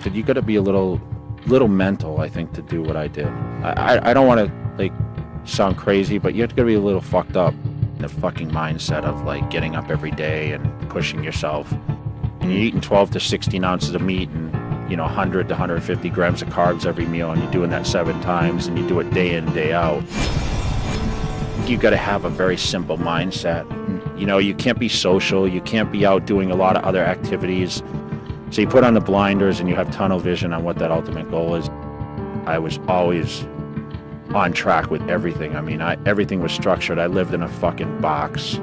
You got to be a little mental, I think, to do what I did. I don't want to like sound crazy, but you have to be a little fucked up. The fucking mindset of like getting up every day and pushing yourself. And you're eating 12 to 16 ounces of meat and 100 to 150 grams of carbs every meal, and you're doing that 7 times, and you do it day in, day out. You got to have a very simple mindset. You can't be social. You can't be out doing a lot of other activities. So you put on the blinders and you have tunnel vision on what that ultimate goal is. I was always on track with everything. I mean, everything was structured. I lived in a fucking box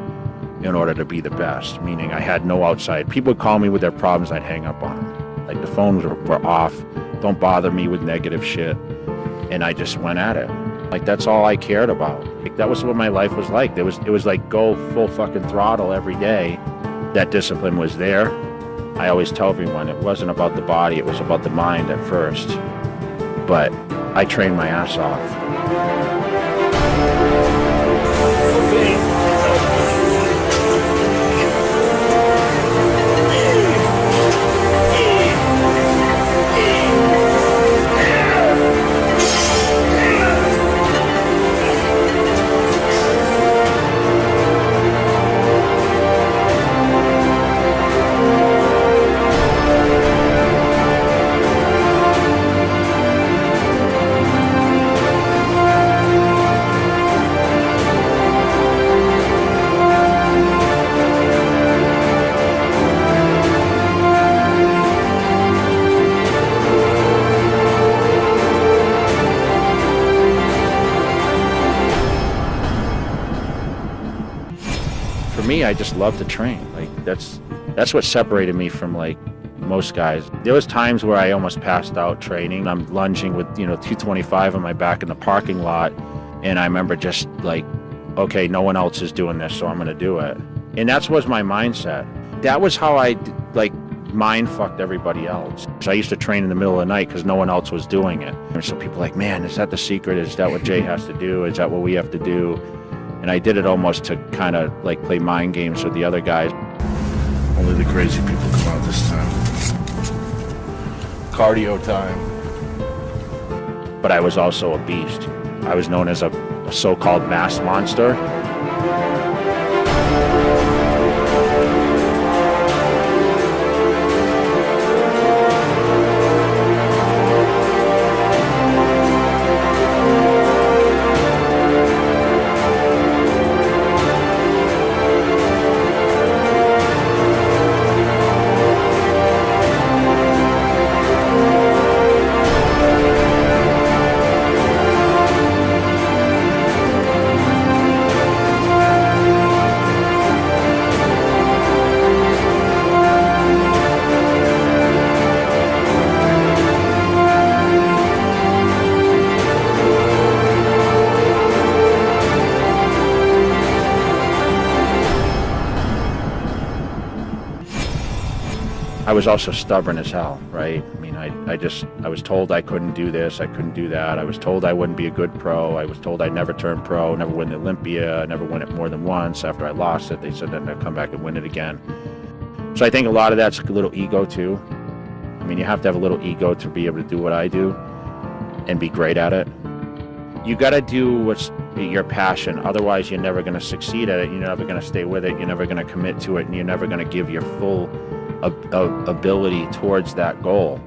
in order to be the best, meaning I had no outside. People would call me with their problems, I'd hang up on them. Like the phones were off. Don't bother me with negative shit. And I just went at it. Like that's all I cared about. Like, that was what my life was like. It was like go full fucking throttle every day. That discipline was there. I always tell everyone it wasn't about the body, it was about the mind at first. But I trained my ass off. For me, I just love to train. Like that's what separated me from like most guys. There was times where I almost passed out training. I'm lunging with 225 on my back in the parking lot, and I remember just like, okay, no one else is doing this, so I'm gonna do it. And that was my mindset. That was how I like mind fucked everybody else. So I used to train in the middle of the night because no one else was doing it. And so people were like, man, is that the secret? Is that what Jay has to do? Is that what we have to do? And I did it almost to kind of like play mind games with the other guys. Only the crazy people come out this time. Cardio time. But I was also a beast. I was known as a so-called mass monster. I was also stubborn as hell, right? I mean, I was told I couldn't do this, I couldn't do that. I was told I wouldn't be a good pro. I was told I'd never turn pro, never win the Olympia, never win it more than once. After I lost it, they said then I'd come back and win it again. So I think a lot of that's a little ego too. I mean, you have to have a little ego to be able to do what I do and be great at it. You got to do what's your passion. Otherwise, you're never going to succeed at it. You're never going to stay with it. You're never going to commit to it, and you're never going to give your full ability towards that goal.